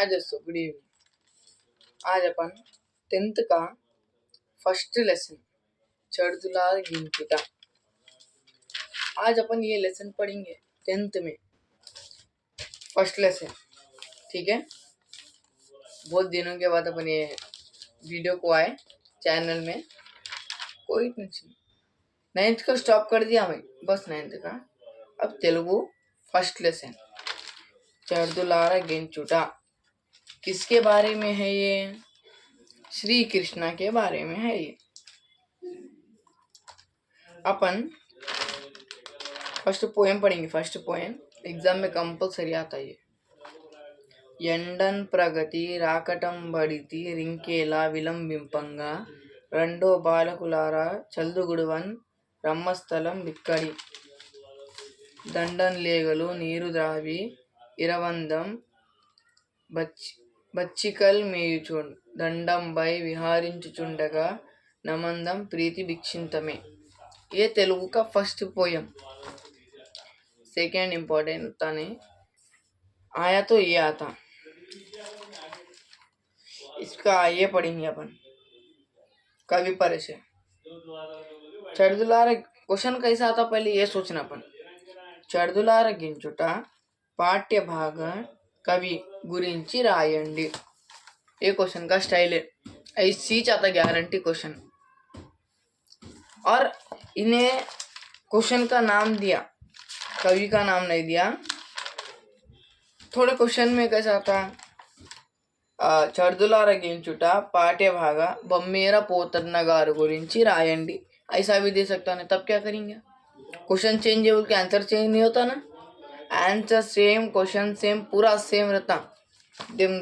हाय दोस्तों, good evening. आज अपन 10th का फर्स्ट लेसन चढ़दुलार गिनचुटा। आज अपन ये लेसन पढ़ेंगे 10th में, फर्स्ट लेसन। ठीक है, बहुत दिनों के बाद अपन ये वीडियो को आए चैनल में। कोई टेंशन नहीं, 9th का स्टॉप कर दिया मैं, बस 9th का। अब तेलुगु फर्स्ट लेसन चढ़दुलार गिनचुटा। किसके बारे में है ये? श्री कृष्णा के बारे में है ये। अपन फर्स्ट पोएम पढ़ेंगे। फर्स्ट पोएम एग्जाम में कंपल्सरी आता है। ఎండన్ ప్రగతి రాకటం బడితి రింకేలా విలంబింపంగా రెండో బాలకులారా చల్దుగుడువన్ రమ్మస్థలం విక్కడి దండన్ లేగలు నీరు ద్రావి ఇరవందం బచ్చికల్ మేయుచున్ దండంబై విహారించుచుండగా నమందం प्रीति भिक्षिंतमे। ये तेलुगु का फर्स्ट पोयम। सेकेंड इम्पोर्टेंट होता नहीं आया तो ये आता। इसका ये पढ़ेंगे अपन कवि परिचय। चढ़दुलार क्वेश्चन कैसा आता पहले ये सोचना अपन। चढ़दुलार गिंचुटा पाठ्य भाग कवि गुरिंची रायंडी। ये क्वेश्चन का स्टाइल है, ऐसी चाहता गारंटी क्वेश्चन। और इन्हें क्वेश्चन का नाम दिया, कवि का नाम नहीं दिया। थोड़े क्वेश्चन में कैसा था, చర్దులార గించుట पाठ्य भाग बम्मेरा पोतन्न गारू गुरिंची रायंडी, ऐसा भी दे सकता है। तब क्या करेंगे? क्वेश्चन चेंज है बोल के आंसर चेंज नहीं होता ना। आंसर सेम, क्वेश्चन सेम, पूरा सेम रहता।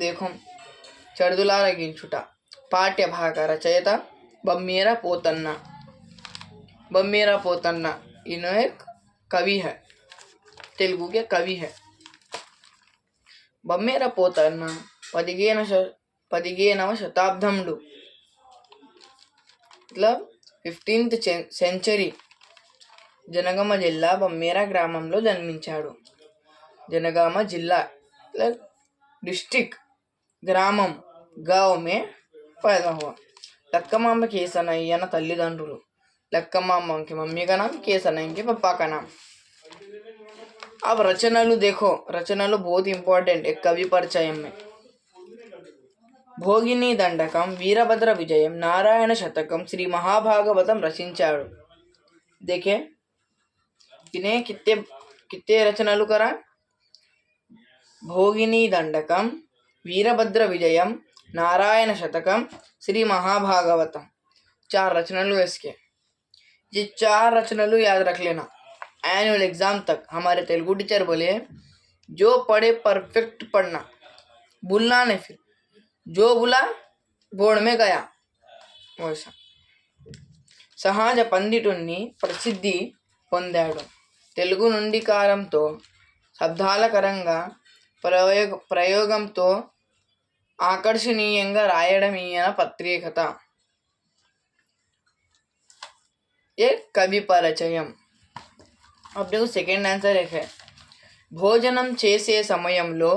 देखो, चढ़दुलार गिंचुटा पाठ्य भाग रचयिता बम्मेरा पोतन्न। बम्मेरा पोतन्न इन्हें एक कवि है, तेलुगु के कवि है। बम्मेरा पोतन्न 15వ శతాబ్దంలో मतलब 15th సెంచరీ జనగామ జిల్లా బమ్మేరా గ్రామంలో జన్మించాడు। జనగామ జిల్లా डिस्ट्रिक्ट ग्रामम गाँव में पैदा हुआ। लक्कमांब केसनయ్య तल्लिदंड्रुलु। लक्कमांब की मम्मी का नाम, केसनయ్య के पापा का नाम। अब रचनालु देखो, रचनालु बहुत इंपॉर्टेंट एक कवि परिचय में। భోగిని దండకం, వీరభద్ర విజయం, నారాయణ శతకం, శ్రీ महाभागवतम रचिंचाడు। देखे इन्हें कितने रचनालु करा। भोगिनी दंडकम, वीरभद्र विजयम, नारायण शतकम, श्री महाभागवतम, 4 रचनालु इसके। ये 4 रचनालु याद रख लेना एनुअल एग्जाम तक। हमारे तेलुगु टीचर बोले जो पढ़े परफेक्ट पढ़ना, भूलना नहीं। फिर जो बोला बोर्ड में गया वैसा। సహజ పండితుణ్ణి ప్రసిద్ధి పొందాడు। తెలుగు నుండి కారంతో శబ్దాలకరంగా ప్రయోగంతో ఆకర్షణీయంగా రాయడం ఈయన ప్రత్యేకత। ये कवि పరిచయం। अब देखो सेकेंड आंसर एक है, భోజనం చేసే సమయంలో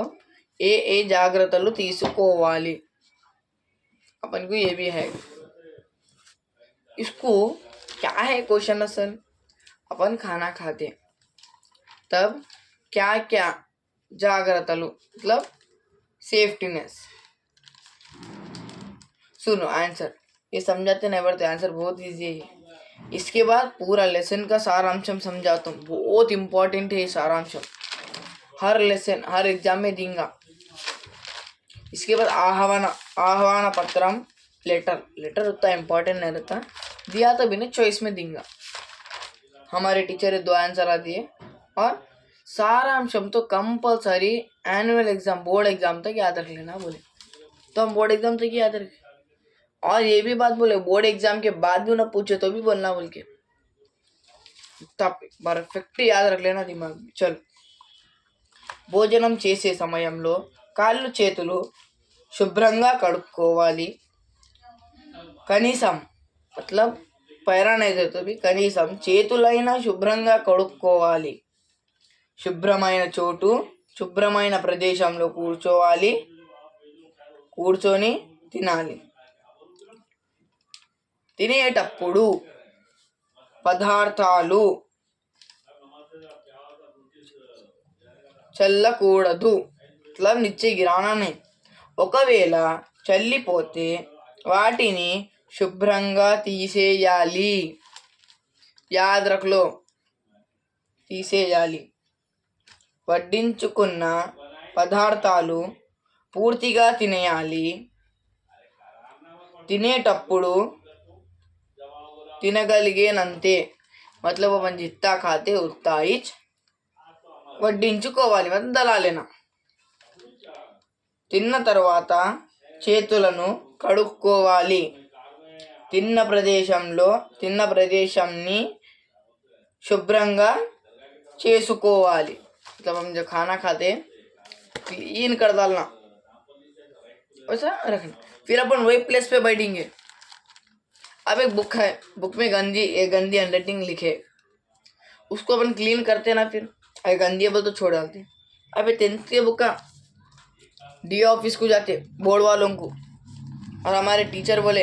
ఏ జాగ్రత్తలు తీసుకోవాలి। अपन को ये भी है। इसको क्या है क्वेश्चन असल, अपन खाना खाते तब क्या क्या जागृतलु मतलब सेफ्टीनेस। सुनो आंसर, ये समझाते नहीं पड़ते, आंसर बहुत इजी है। इसके बाद पूरा लेसन का सारांशम समझाता हूँ, बहुत इंपॉर्टेंट है ये सारांशम। हर लेसन हर एग्जाम में देंगे। इसके बाद आह्वान पत्रम, लेटर उतना इम्पोर्टेंट नहीं रहता, दिया तो बिना चॉइस में देंगे। हमारे टीचर 2 आंसर आ दिए। और सारांशम तो compulsory annual exam board exam तक याद रख लेना बोले, तो हम बोर्ड एग्जाम तक याद रखें। और ये भी बात बोले बोर्ड एग्जाम के बाद भी ना पूछे तो भी बोलना बोल के, परफेक्ट याद रख लेना दिमाग में। चल, భోజనం చేసే సమయంలో కాళ్ళు చేతులు శుభ్రంగా కడుక్కోవాలి। కనీసం मतलब पैरा नहीं देते भी కనీసం చేతులైనా శుభ్రంగా కడుక్కోవాలి। శుభ్రమైన చోటు, శుభ్రమైన ప్రదేశంలో కూర్చోవాలి। కూర్చొని తినాలి. తినేటప్పుడు పదార్థాలు చల్లకూడదు. मतलब नीचे गिराना नहीं. ఒకవేళ చల్లిపోతే వాటిని శుభ్రంగా తీసేయాలి. యాద్ రఖ్లో, తీసేయాలి. వడ్డించుకున్న పదార్థాలు పూర్తిగా తినేయాలి. తినేటప్పుడు తినగలిగేనంతే. मतलब अपन जितना खाते उतना ही వడ్డించుకోవాలి. దలాలేనా. తిన్న తర్వాత చేతులను కడుక్కోవాలి. తిన్న ప్రదేశాన్ని శుభ్రంగా చేసుకోవాలి. मतलब हम जब खाना खाते क्लीन कर डालना, वैसा रखना. फिर अपन वही प्लेस पे बैठेंगे. अब एक बुक है, बुक में गंदी हैंडराइटिंग लिखे, उसको अपन क्लीन करते ना. फिर अगर गंदी है बोल तो छोड़ डालते. अबे 10th के बुक का डी ऑफिस को जाते बोर्ड वालों को, और हमारे टीचर बोले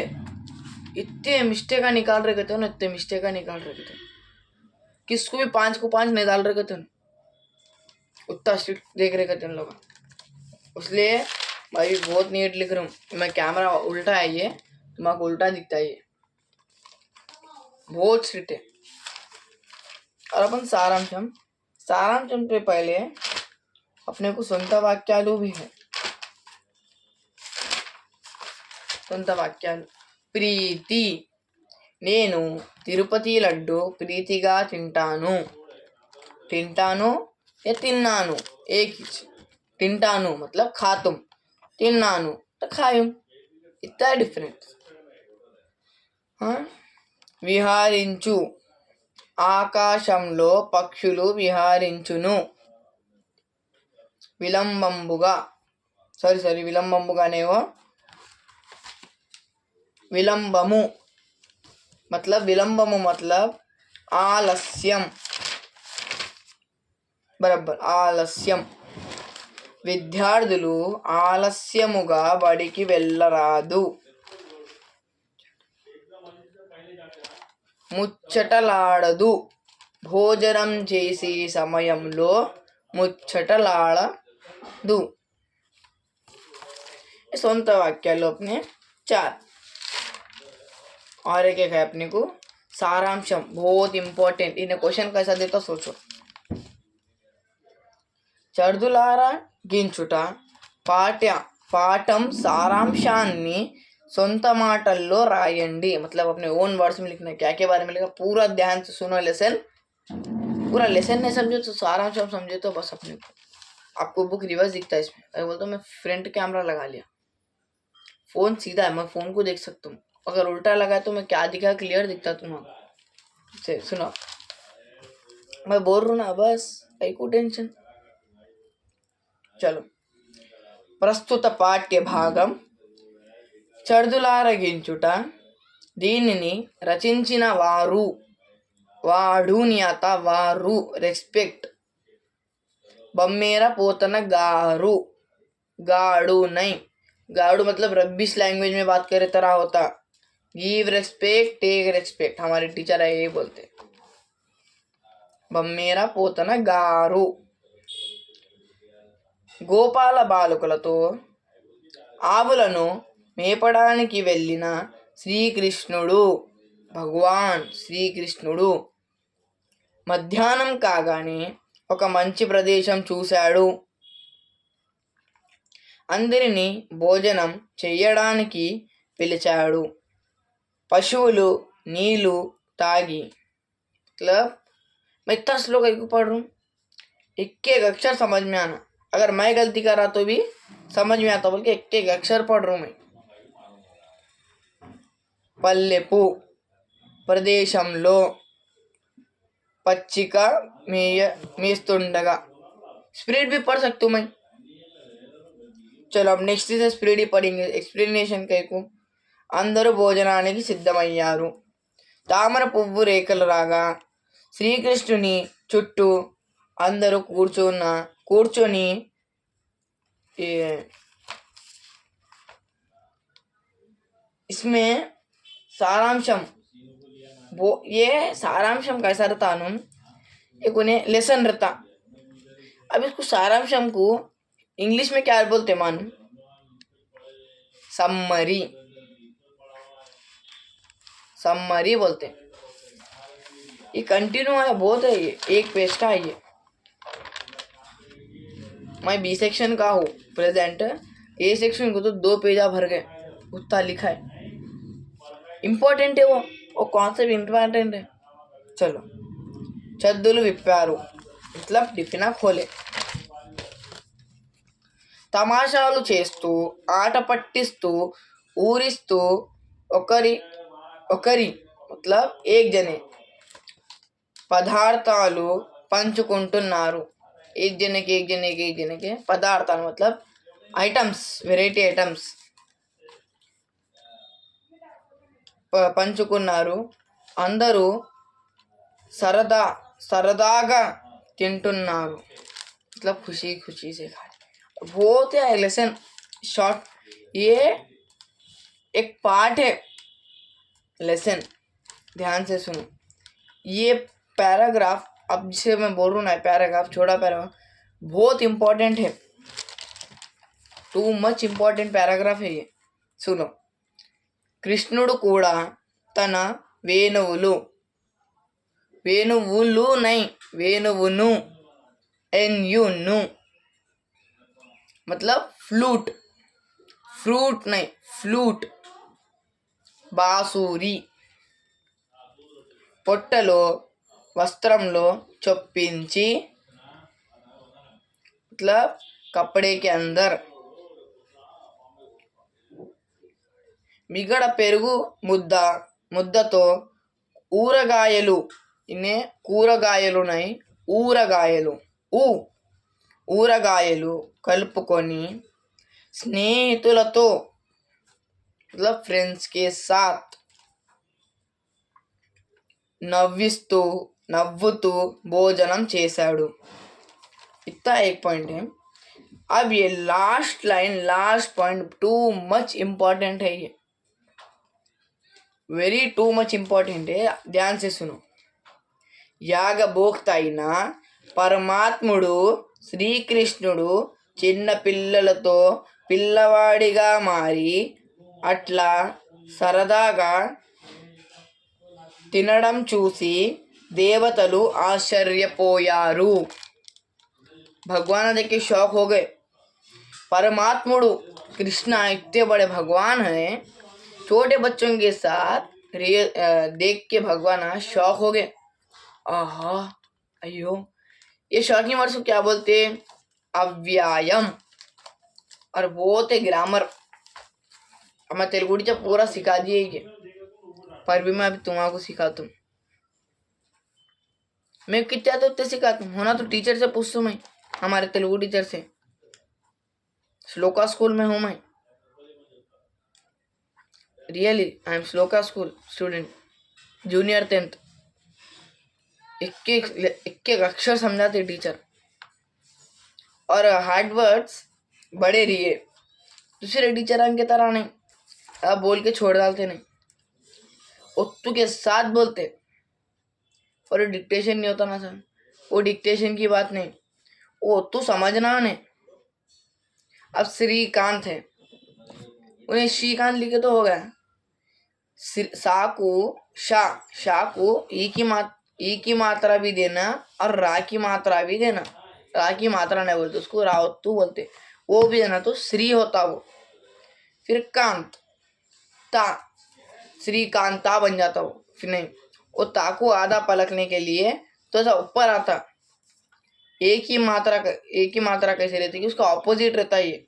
इतने मिस्टेक निकाल रहे थे ना, इतने मिस्टेक निकाल रहे थे. किसको भी 5 को 5 नहीं डाल रहे थे. उतना स्ट्रिक्ट देख रहे थे उन लोग. इसलिए भाई बहुत नीट लिख रहा हूँ. मैं कैमरा उल्टा है ये, तुम्हारा उल्टा दिखता है ये. बहुत स्ट्रिक्ट है. और अपन सारांशम पे पहले अपने को సొంత వాక్యాలు भी है. సొంత వాక్యాలు. ప్రీతి, నేను తిరుపతి లడ్డు ప్రీతిగా తింటాను. या తిన్నాను एक ही. తింటాను मतलब खातुम, తిన్నాను तो खायुम. इतना डिफरेंस. విహారించు, ఆకాశంలో పక్షులు విహరించును. విలంబంబుగానేవో విలంబము मतलब ఆలస్యం. బరబ్బర్ ఆలస్యం. విద్యార్థులు ఆలస్యముగా బడికి వెళ్ళరాదు. ముచ్చటలాడదు, భోజనం చేసే సమయంలో ముచ్చటలాడదు. సొంత వాక్యాలు अपने 4. और एक है अपने को सारांशम. बहुत इंपॉर्टेंट. इन्हें क्वेश्चन कैसा देता सोचो. చర్దులారా గించుట. పాఠం सारांशाన్ని సొంత మాటల్లో రాయండి. मतलब अपने ओन वर्ड्स में लिखना है. क्या के बारे में लिखा, पूरा ध्यान से सुनो. पूरा लेसन नहीं समझे तो सारांश समझे तो बस अपने को. आपको बुक रिवर्स दिखता है इसमें. अगर बोलता हूँ मैं फ्रंट कैमरा लगा लिया, फोन सीधा है, मैं फोन को देख सकता हूँ. अगर उल्टा लगा तो मैं क्या दिखा, क्लियर दिखता तुम्हारा. सुनो, मैं बोल रहा हूँ ना, बस कहीं को टेंशन. चलो, ప్రస్తుత పాఠ్య భాగం చర్దులారగించుట. దీనిని రచించిన వాడు నియత వారు రెస్పెక్ట్ बम्मेरा पोतना गारू. गाड़ू नहीं, गाड़ू मतलब रब्बिश लैंग्वेज में बात करे तरह होता. Give respect, take respect. हमारे टीचर है यही बोलते. बम्मेरा पोतना गारू. గోపాల బాలకులతో ఆవులను మేపడానికి వెళ్ళిన శ్రీకృష్ణుడు, భగవాన్ శ్రీకృష్ణుడు మధ్యాహ్నం కాగానే ఒక మంచి ప్రదేశం చూశాడు. అందరినీ భోజనం చెయ్యడానికి పిలిచాడు. పశువులు నీళ్లు తాగి. मतलब मैं इतना स्लो करके पढ़ रहा हूँ, एक एक अक्षर समझ में आना. अगर मैं गलती कर रहा तो भी समझ में आता, बोल के एक एक अक्षर पढ़ रहा हूँ मैं. పల్లెపు ప్రదేశంలో పచ్చిక మేస్తుండగా. स्प्रिट भी पढ़ सकता हूँ मैं. चलो अब नेक्स्ट से स्प्रिट ही पढ़ेंगे. एक्सप्लेनेशन कैको. అందరూ భోజనానికి సిద్ధమయ్యారు. తామర పువ్వు రేఖలు రాగా శ్రీకృష్ణుని చుట్టూ అందరూ కూర్చొని इसमें सारांशम, वो ये सारांशम कैसा रहता अनुन, एक उन्हें लेसन रहता। अब इसको सारांशम को इंग्लिश में क्या बोलते मालूम? समरी, समरी बोलते। ये कंटिन्यू है, बहुत है, ये एक पेज का है। ये मैं बी सेक्शन का हूँ प्रेजेंट, ए सेक्शन को तो 2 पेजा भर गए, उतना लिखा है। इम्पोर्टेंट है वो कॉन्सेप्ट इम्पोर्टेंट है। चलो, చద్దులు విప్పారు मतलब టిఫిన్ खोले। తమాషాలు చేస్తూ ఆట పట్టిస్తూ ఊరిస్తూ ఒకరి ఒకరి मतलब एक जने పదార్థాలు పంచుకుంటున్నారు। एक जने के పదార్థాలు मतलब ఐటమ్స్, వెరైటీ ఐటమ్స్ పంచుకున్నారు। అందరూ సరదాగా తింటున్నారు मतलब खुशी खुशी से खा। बहुत है लेसन शॉर्ट, ये एक पार्ट है लेसन, ध्यान से सुनो। ये पैराग्राफ, अब जिसे मैं बोल रहा हूँ ना, पैराग्राफ, छोटा पैराग्राफ बहुत इंपॉर्टेंट है, टू मच इंपॉर्टेंट पैराग्राफ है ये, सुनो। కృష్ణుడు కూడా తన వేణువులు నై వేణువును NU मतलब फ्लूट नहीं फ्लूट, बांसुरी పొట్టలో वस्त्रंलो चొప్పించి मतलब कपड़े के अंदर। మిగడ పెరుగు ముద్దతో ఊరగాయలు, ఇన్నే కూరగాయలు నై ఊరగాయలు కలుపుకొని స్నేహితులతో मतलब फ्रेंड्स के साथ నవ్వుతూ భోజనం చేశాడు। इतना एक पॉइंट है। अब ये last line, last point too much important है, ये वेरी टू मच इम्पोर्टेंट है, ध्यान से सुनो। యాగభోక్త అయిన పరమాత్ముడు శ్రీకృష్ణుడు చిన్న పిల్లలతో పిల్లవాడిగా మారి అట్లా సరదాగా తినడం చూసి దేవతలు ఆశ్చర్యపోయారు। भगवान देख के शौक हो गए। परमात्मुడు कृष्णा इतने बड़े भगवान हैं, छोटे बच्चों के साथ देख के भगवान शौक हो गए। आहा, अयो, ये शौकीन वर्ड को क्या बोलते? अव्यायम। और बहुत है ग्रामर, मैं तेलुगु टीचर पूरा सिखा दिए ये, पर भी मैं अभी तुम्हारा सिखाता हूँ। मैं कितना तो उतने सिखाता हूँ, होना तो टीचर से पूछता हूँ मैं, हमारे तेलुगु टीचर से। श्लोका स्कूल में हूँ मैं, really I am shloka school student, junior 10th। एक अक्षर समझाते टीचर, और हार्ड वर्ड्स बड़े रिए, दूसरे टीचर की तरह नहीं आप बोल के छोड़ डालते नहीं, उत्तु के साथ बोलते। और डिक्टेशन नहीं होता ना सर, वो डिक्टेशन की बात नहीं, वो तू समझना नहीं। अब श्रीकांत है, उन्हें श्रीकांत लिखे तो हो गया। सा को ई की मात्रा भी देना और रा की मात्रा भी देना। रा की मात्रा नहीं बोलते उसको, रावतु बोलते, वो भी देना तो श्री होता वो। फिर कांत, ता, श्रीकांता बन जाता वो। फिर नहीं, वो ता को आधा पलकने के लिए तो ऐसा ऊपर आता। एक ही मात्रा कैसे रहती है, उसका ऑपोजिट रहता है, ये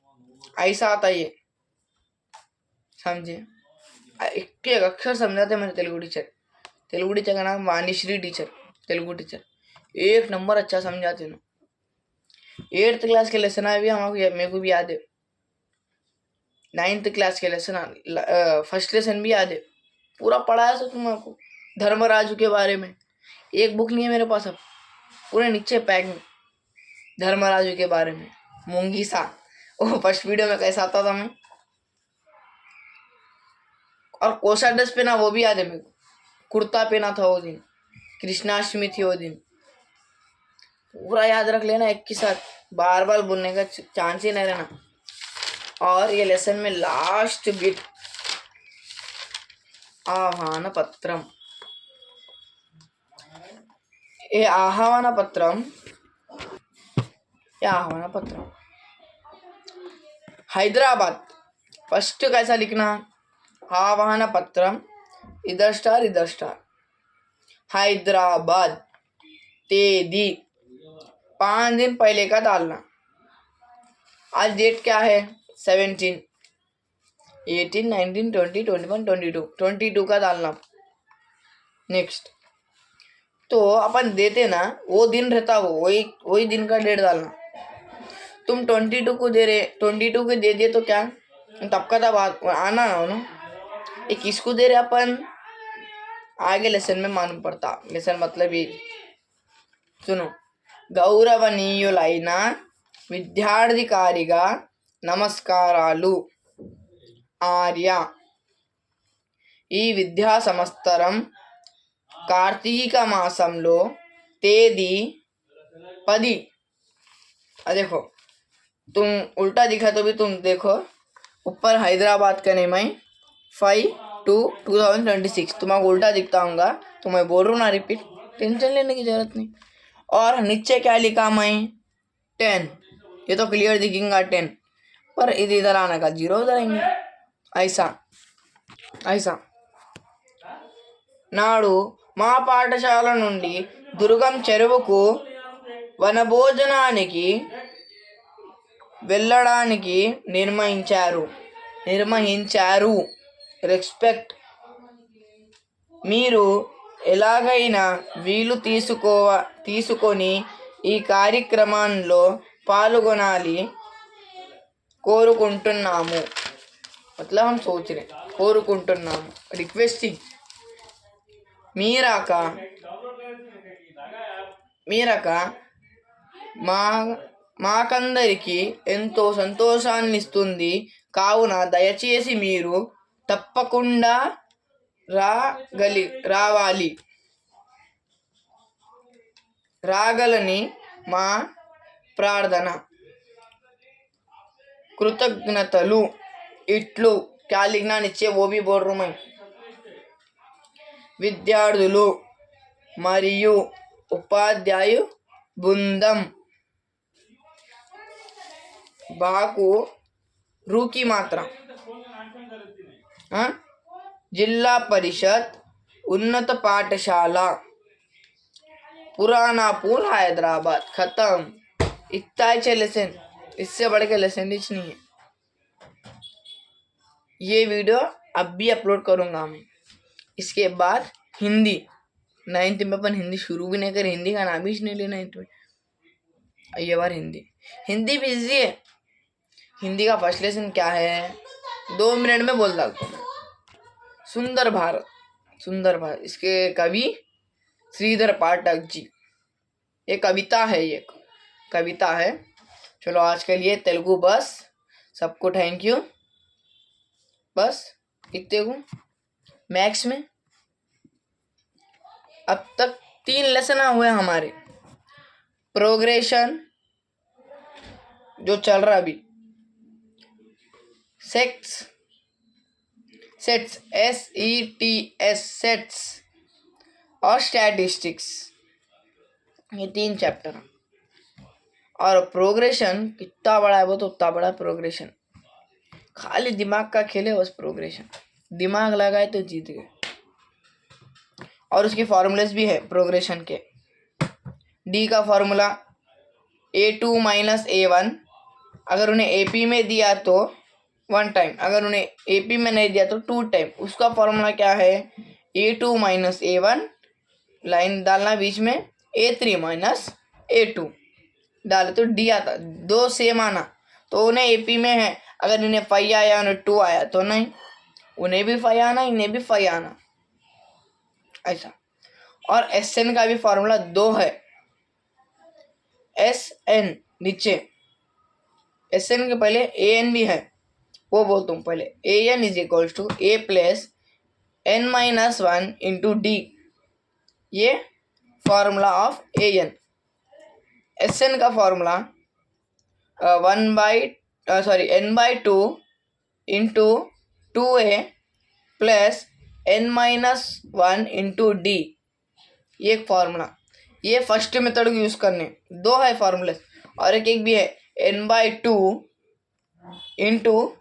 ऐसा आता है, ये समझे? एक अक्षर समझाते मेरे तेलुगु टीचर का नाम वाणीश्री टीचर, तेलुगु टीचर, एक नंबर अच्छा समझाते ना। 8th क्लास के लेसन भी मेरे को भी याद है, 9th क्लास के लेसन, फर्स्ट लेसन भी याद है, पूरा पढ़ाया था तुमको धर्मराजू के बारे में। एक बुक नहीं है मेरे पास, अब पूरे नीचे पैक में धर्मराजू के बारे में। मूंगी सा, वो फर्स्ट वीडियो में कैसा आता था मैं, और कोसा ड्रेस पहना वो भी याद है मेरे को, कुर्ता पहना था वो दिन, कृष्णाष्टमी थी वो दिन, पूरा याद रख लेना एक के साथ, बार बार बोलने का चांस ही नहीं रहना। और ये लेसन में लास्ट बिट आह्वान पत्रम, ये आह्वान पत्रम, हैदराबाद फर्स्ट कैसा लिखना, आह्वान पत्रम इधर स्टार हैदराबाद, तेदी 5 दिन पहले का डालना। आज डेट क्या है 17, 18, 19, 20, 21, 22 का डालना। नेक्स्ट तो अपन देते ना वो दिन रहता, वही दिन का डेट डालना। तुम 22 को दे रहे, 22 को दे दिए तो क्या, तब का तब आना हो ना, ये किसको दे रहे अपन, आगे लेसन में मालूम पड़ता। लेसन मतलब ये सुनो, గౌరవనీయులైన విద్యాధికారిగా నమస్కారాలు ఆర్య, ఈ విద్యా సంవత్సరం कार्तिक मासंलो तेदी 10। देखो तुम उल्टा दिखा तो भी तुम देखो, ऊपर हैदराबाद का नेम है 5/2/2026, तुम्हारा उल्टा दिखता होगा तो मैं बोल रहा हूँ ना, रिपीट, टेंशन लेने की जरूरत नहीं। और नीचे क्या लिखा मैं 10, ये तो क्लियर दिखेगा 10, पर इधर आने का 0 इधर आएंगे, ऐसा నాడు మా పాఠశాల నుండి దుర్గం చెరువుకు వనభోజనానికి వెళ్ళడానికి నిర్వహించారు రెస్పెక్ట్, మీరు ఎలాగైనా వీలు తీసుకొని ఈ కార్యక్రమంలో పాల్గొనాలి కోరుకుంటున్నాము। मतलब हम सोच रहे కోరుకుంటున్నాము, రిక్వెస్టింగ్, మీరాక మాకందరికి ఎంతో సంతోషాన్ని ఇస్తుంది, కావున దయచేసి మీరు తప్పకుండా రాగలని మా ప్రార్థన, కృతజ్ఞతలు। ఇట్లు क्या लिखना नीचे वो भी बोल रहा हूँ मैं, విద్యార్థులు మరియు ఉపాధ్యాయు బృందం, బాకు रूकी मात्रा, जिला परिषद उन्नत पाठशाला पुरानापुर हैदराबाद, खत्म। इतना ही लेसन, इससे बढ़ के लेसन नहीं है। ये वीडियो अब भी अपलोड करूंगा मैं। इसके बाद हिंदी 9th में अपन हिंदी शुरू भी नहीं कर, हिंदी का नाम ही नहीं लेना 9th में। ये बार हिंदी भी इजी है। हिंदी का फर्स्ट लेसन क्या है 2 मिनट में बोल डालता हूँ। सुंदर भारत, इसके कवि श्रीधर पाठक जी, ये कविता है। चलो आज के लिए तेलुगु बस, सबको थैंक यू, बस इतने को। मैथ्स में अब तक 3 लेसन हुए हमारे, प्रोग्रेशन जो चल रहा अभी, सेट्स SETS सेट्स और स्टैटिस्टिक्स, ये 3 चैप्टर। और प्रोग्रेशन कितना बड़ा है वो तो उतना बड़ा प्रोग्रेशन, खाली दिमाग का खेल है बस। प्रोग्रेशन दिमाग लगाए तो जीत गए। और उसके फॉर्मूलेस भी है प्रोग्रेशन के। डी का फॉर्मूला A2 - A1, अगर उन्हें AP में दिया तो 1 टाइम, अगर उन्हें AP में नहीं दिया तो 2 टाइम। उसका फॉर्मूला क्या है A2 - A1, लाइन डालना बीच में, A3 - A2 डाले तो D आता, 2 सेम आना। तो उन्हें AP में है, अगर इन्हें 5 आया उन्हें 2 आया तो नहीं, उन्हें भी 5 आना, इन्हें भी 5 आना, ऐसा। और SN का भी फॉर्मूला 2 है। SN नीचे, SN के पहले AN भी है, वो बोलता हूँ पहले। AN = A + n minus 1 into D, ये formula of A N. S N का फॉर्मूला n/2 इंटू 2a plus n minus 1 into D, ये एक फॉर्मूला। ये फर्स्ट मेथड को यूज करने, दो है फॉर्मूले और एक भी है n/2 इंटू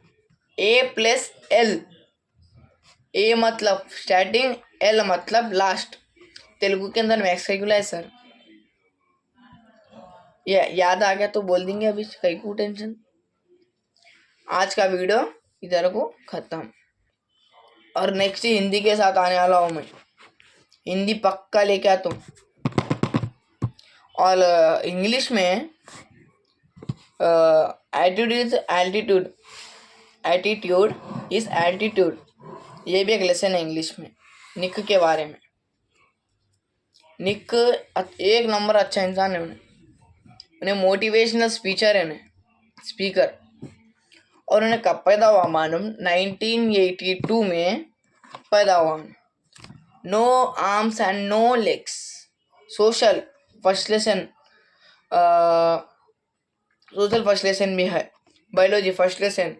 ए प्लस एल। ए मतलब स्टार्टिंग, एल मतलब लास्ट। तेलुगु के अंदर मैक्स कैलकुला है सर, ये याद आ गया तो बोल देंगे अभी, कहीं को टेंशन। आज का वीडियो इधर को खत्म, और नेक्स्ट हिंदी के साथ आने वाला हूँ मैं। हिंदी पक्का लेके आता हूँ। और इंग्लिश में attitude is altitude, attitude is altitude, ये भी एक लेसन है इंग्लिश में निक के बारे में। निक एक नंबर अच्छा इंसान है, उन्हें मोटिवेशनल स्पीचर है, उन्हें स्पीकर। और उन्हें कब पैदा हुआ मालूम? 1982 में पैदा हुआ। No arms and no legs, social first lesson, social first lesson भी है, biology first lesson,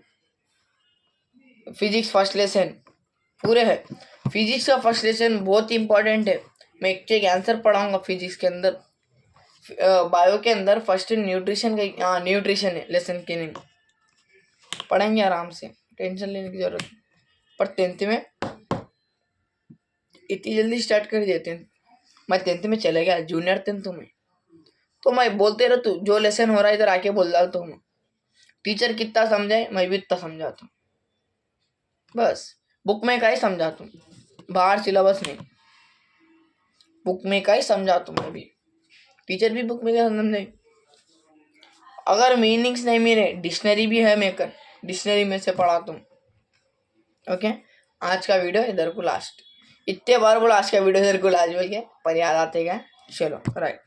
physics first lesson, पूरे है। फिजिक्स का फर्स्ट लेसन बहुत इंपॉर्टेंट है, मैं एक आंसर पढ़ाऊंगा फिजिक्स के अंदर। बायो के अंदर फर्स्ट न्यूट्रिशन का, न्यूट्रिशन है लेसन के नहीं, पढ़ेंगे आराम से, टेंशन लेने की जरूरत नहीं। पर 10th में इतनी जल्दी स्टार्ट कर दिया 10th, मैं 10th में चले गया, जूनियर 10th में। तो मैं बोलते रह, तू जो लेसन हो रहा है इधर आके बोल डालता हूँ। टीचर कितना समझाए मैं भी इतना समझाता हूँ, बस बुक में का ही समझाता हूँ, बाहर सिलेबस नहीं, बुक में का ही समझाता हूँ मैं भी। टीचर भी बुक में का समझे, अगर मीनिंग्स नहीं मिले डिक्शनरी भी है मेरे, डिक्शनरी में से पढ़ाता हूँ। ओके, आज का वीडियो इधर को लास्ट, इतने बार बोला आज का वीडियो इधर को लास्ट बोल के, पर याद आते क्या, चलो राइट।